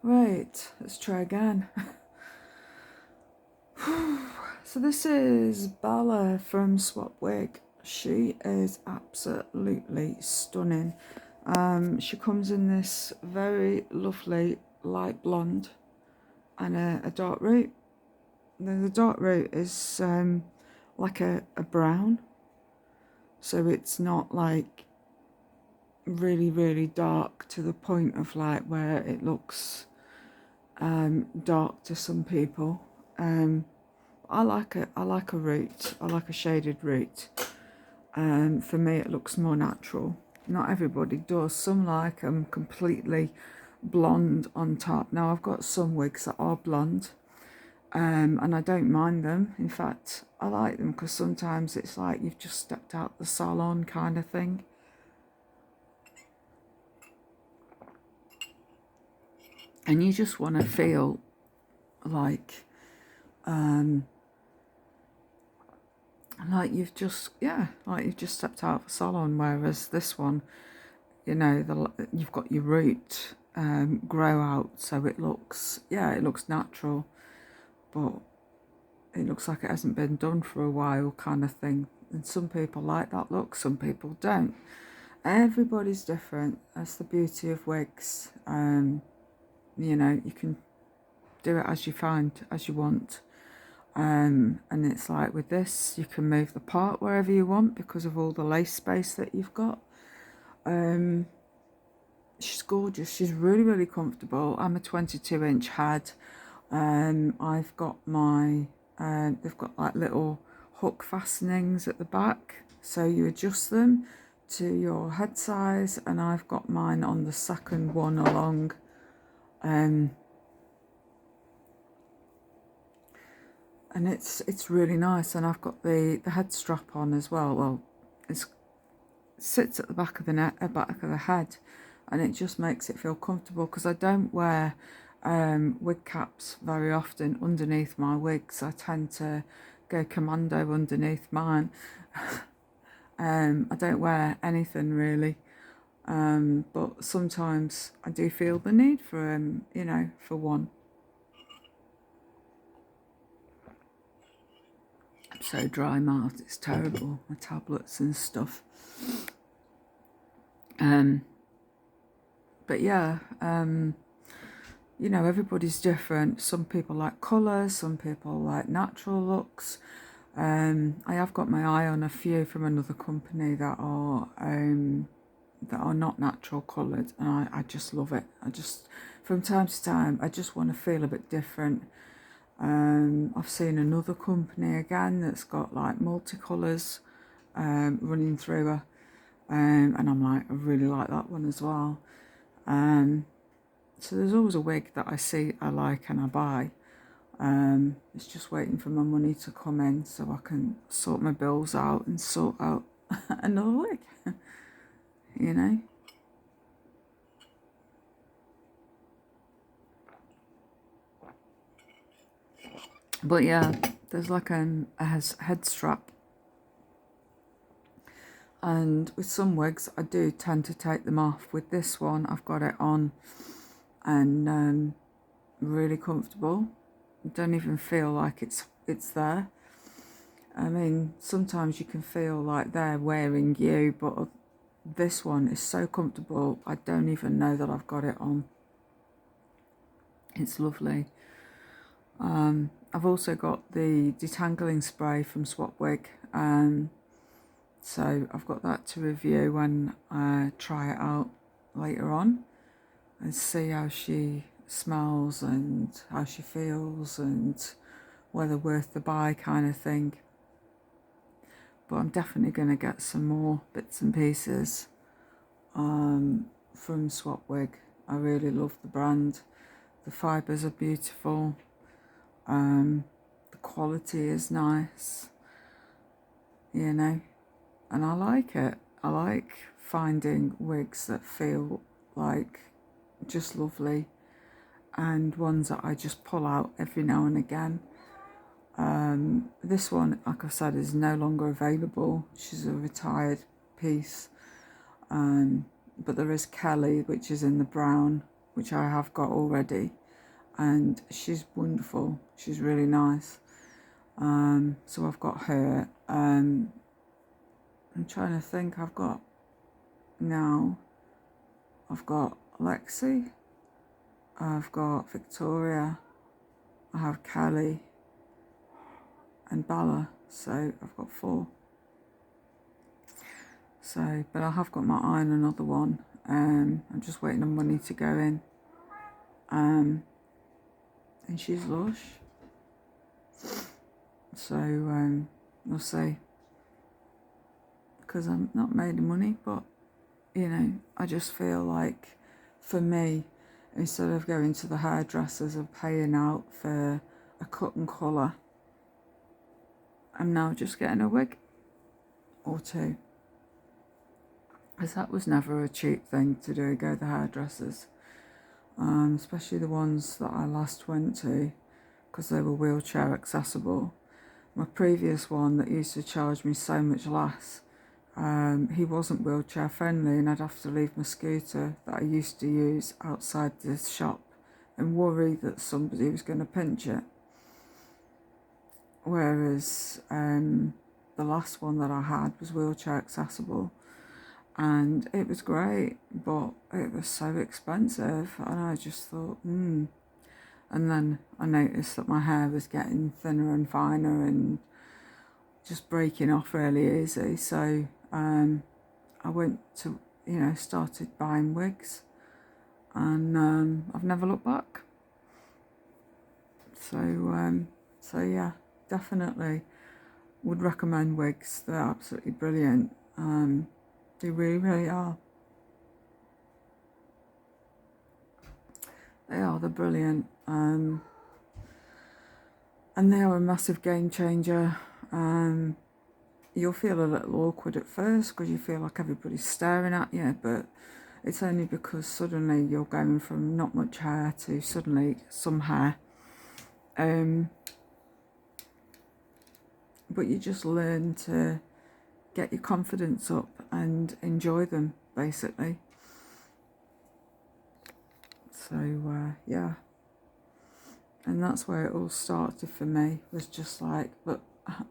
Right, let's try again. So this is Bella from Swapwig. She is absolutely stunning. She comes in this very lovely light blonde and a dark root. The dark root is like a brown, so it's not like really dark to the point of like where it looks dark to some people. I like a root. I like a shaded root. For me, it looks more natural. Not everybody does. Some like them completely blonde on top. Now I've got some wigs that are blonde, and I don't mind them. In fact, I like them because sometimes it's like you've just stepped out the salon kind of thing. And you just want to feel like you've just stepped out of a salon. Whereas this one, you know, you've got your root grow out, so it looks natural, but it looks like it hasn't been done for a while kind of thing. And some people like that look, some people don't. Everybody's different. That's the beauty of wigs. You know, you can do it as you find, as you want. And it's like with this, you can move the part wherever you want because of all the lace space that you've got. She's gorgeous. She's really comfortable. I'm a 22-inch head. I've got my, they've got like little hook fastenings at the back, so you adjust them to your head size, and I've got mine on the second one along. And it's really nice, and I've got the head strap on as well. Well, it sits at the back of the back of the head, and it just makes it feel comfortable because I don't wear wig caps very often underneath my wigs. I tend to go commando underneath mine. I don't wear anything really, but sometimes I do feel the need for you know, for one. I'm so dry mouthed, it's terrible. My tablets and stuff. But yeah, you know, everybody's different. Some people like colours, some people like natural looks. I have got my eye on a few from another company that are not natural coloured, and I just love it. I just, from time to time, I just want to feel a bit different. I've seen another company again that's got like multicolours running through her, and I'm like, I really like that one as well. So there's always a wig that I see I like and I buy. It's just waiting for my money to come in so I can sort my bills out and sort out another wig, you know. But yeah, there's like a head strap, and with some wigs I do tend to take them off. With this one, I've got it on, and really comfortable. I don't even feel like it's there. I mean, sometimes you can feel like they're wearing you, but this one is so comfortable, I don't even know that I've got it on. It's lovely. I've also got the detangling spray from Swapwig, so I've got that to review when I try it out later on and see how she smells and how she feels and whether worth the buy kind of thing. But I'm definitely going to get some more bits and pieces from Swapwig. I really love the brand. The fibres are beautiful. The quality is nice, you know, and I like it. I like finding wigs that feel like just lovely, and ones that I just pull out every now and again. This one, like I said, is no longer available. She's a retired piece, but there is Kelly, which is in the brown, which I have got already, and she's wonderful. She's really nice. So I've got her. I'm trying to think. I've got Lexi, I've got Victoria, I have Kelly and Bella, so I've got 4. So, but I have got my eye on another one. I'm just waiting on money to go in. And she's lush. So we'll see. Because I'm not made of money, but you know, I just feel like for me, instead of going to the hairdressers and paying out for a cut and colour, I'm now just getting a wig or 2. Because that was never a cheap thing to do, go to the hairdressers. Especially the ones that I last went to, because they were wheelchair accessible. My previous one that used to charge me so much less, he wasn't wheelchair friendly, and I'd have to leave my scooter that I used to use outside this shop and worry that somebody was going to pinch it. Whereas the last one that I had was wheelchair accessible, and it was great, but it was so expensive, and I just thought, And then I noticed that my hair was getting thinner and finer and just breaking off really easy. So I went to, started buying wigs, and I've never looked back. So yeah, definitely would recommend wigs. They're absolutely brilliant. They really, really are. They're brilliant. And they are a massive game changer. You'll feel a little awkward at first because you feel like everybody's staring at you, but it's only because suddenly you're going from not much hair to suddenly some hair. But you just learn to get your confidence up and enjoy them, basically. So, yeah. And that's where it all started for me, was just like, but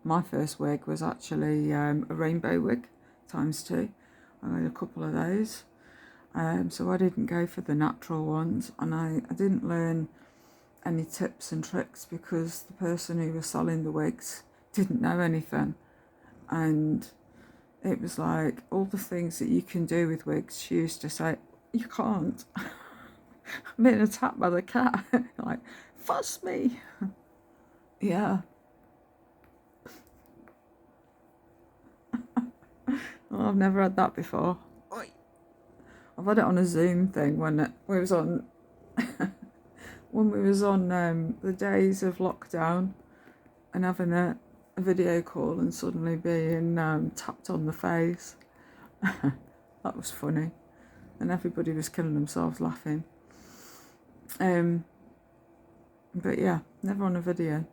my first wig was actually a rainbow wig ×2. I made a couple of those. So I didn't go for the natural ones, and I didn't learn any tips and tricks because the person who was selling the wigs didn't know anything. And it was like, all the things that you can do with wigs, she used to say, you can't. I'm being attacked by the cat. Like, fuss me. Yeah. Well, I've never had that before. I've had it on a Zoom thing when we was on the days of lockdown, and having a video call and suddenly being tapped on the face. That was funny, and everybody was killing themselves laughing. But yeah, never on a video.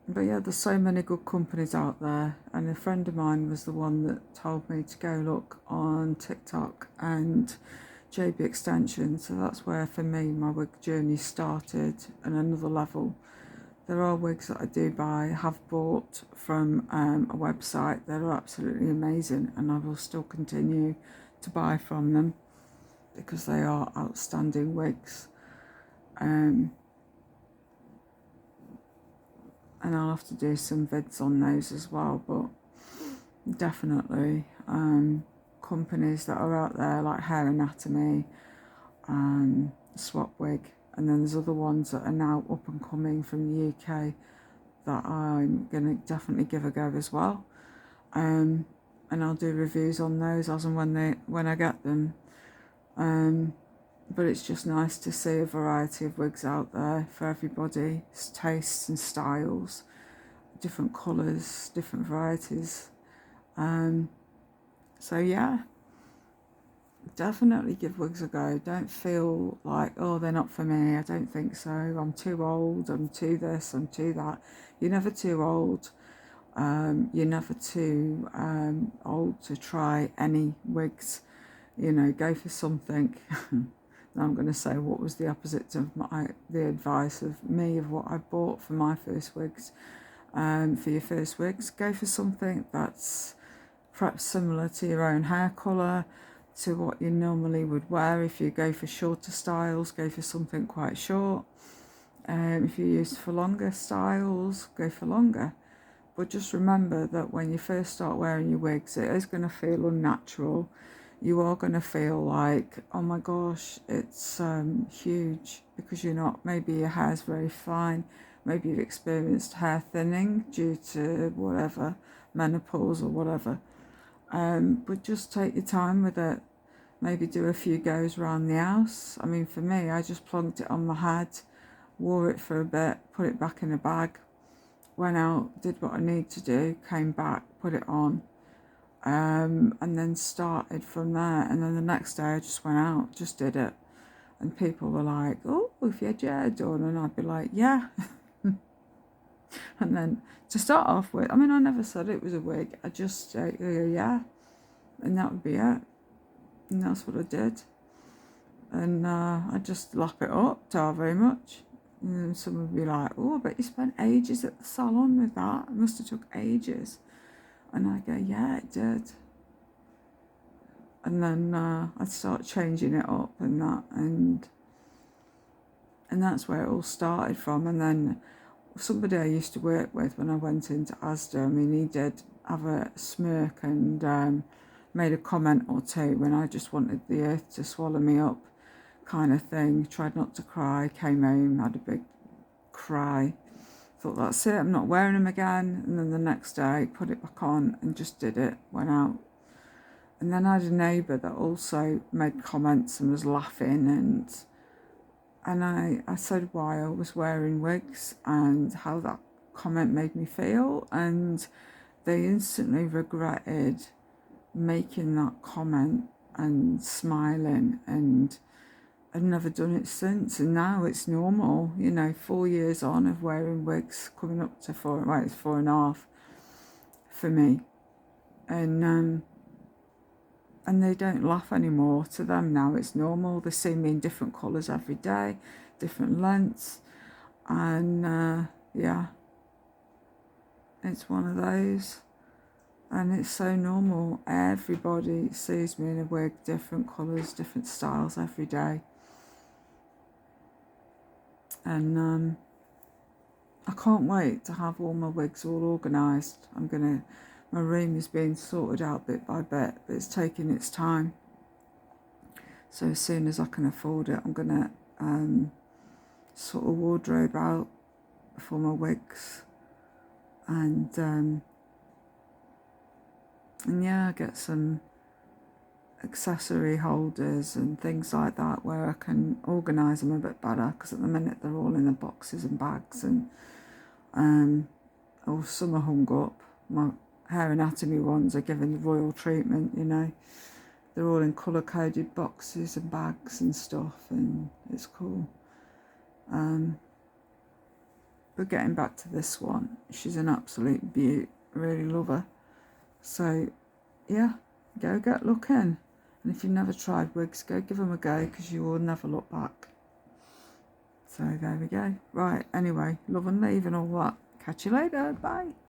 But yeah, there's so many good companies out there, and a friend of mine was the one that told me to go look on TikTok and JB Extension. So that's where, for me, my wig journey started, and another level. There are wigs that I do buy, have bought from a website that are absolutely amazing, and I will still continue to buy from them because they are outstanding wigs. And I'll have to do some vids on those as well, but definitely companies that are out there like Hair Anatomy, Swapwig, and then there's other ones that are now up and coming from the UK that I'm going to definitely give a go as well. And I'll do reviews on those as and when I get them. But it's just nice to see a variety of wigs out there for everybody's tastes and styles, different colours, different varieties. So yeah, definitely give wigs a go. Don't feel like, oh, they're not for me. I don't think so. I'm too old. I'm too this. I'm too that. You're never too old. You're never too old to try any wigs. you know, go for something. Now I'm going to say what was the opposite of the advice of me of what I bought for my first wigs. For your first wigs, go for something that's perhaps similar to your own hair colour, to what you normally would wear. If you go for shorter styles, go for something quite short. If you use for longer styles, go for longer. But just remember that when you first start wearing your wigs, it is going to feel unnatural. You are going to feel like, oh my gosh, it's huge, because you're not, maybe your hair's very fine, maybe you've experienced hair thinning due to whatever, menopause or whatever. But just take your time with it. Maybe do a few goes around the house. I mean, for me, I just plonked it on my head, wore it for a bit, put it back in a bag, went out, did what I need to do, came back, put it on, and then started from there. And then the next day I just went out, just did it. And people were like, oh, have you had your hair done? And I'd be like, yeah. And then to start off with, I mean, I never said it was a wig. I just said, yeah. And that would be it. And that's what I did. And I just lap it up, ta very much. And then someone would be like, oh, I bet you spent ages at the salon with that. It must have took ages. And I go, yeah, it did. And then I'd start changing it up and that. And that's where it all started from. And then somebody I used to work with when I went into Asda, I mean, he did have a smirk and made a comment or two when I just wanted the earth to swallow me up, kind of thing. Tried not to cry, came home, had a big cry, thought that's it, I'm not wearing them again. And then the next day put it back on and just did it, went out. And then I had a neighbour that also made comments and was laughing, and I said why I was wearing wigs and how that comment made me feel, and they instantly regretted making that comment and smiling, and I've never done it since. And now it's normal, you know, 4 years on of wearing wigs, coming up to it's 4.5 for me. And they don't laugh anymore. To them now it's normal. They see me in different colours every day, different lengths, and yeah, it's one of those. And it's so normal. Everybody sees me in a wig, different colours, different styles every day. And I can't wait to have all my wigs all organised. My room is being sorted out bit by bit, but it's taking its time. So as soon as I can afford it, I'm gonna sort of wardrobe out for my wigs, and yeah, get some accessory holders and things like that where I can organise them a bit better, because at the minute they're all in the boxes and bags, and or some are hung up. My hair anatomy ones are given the royal treatment, you know. They're all in colour coded boxes and bags and stuff, and it's cool. But getting back to this one, she's an absolute beaut. I really love her. So yeah, go get looking. And if you've never tried wigs, go give them a go, because you will never look back. So there we go. Right, anyway, love and leave and all that. Catch you later. Bye.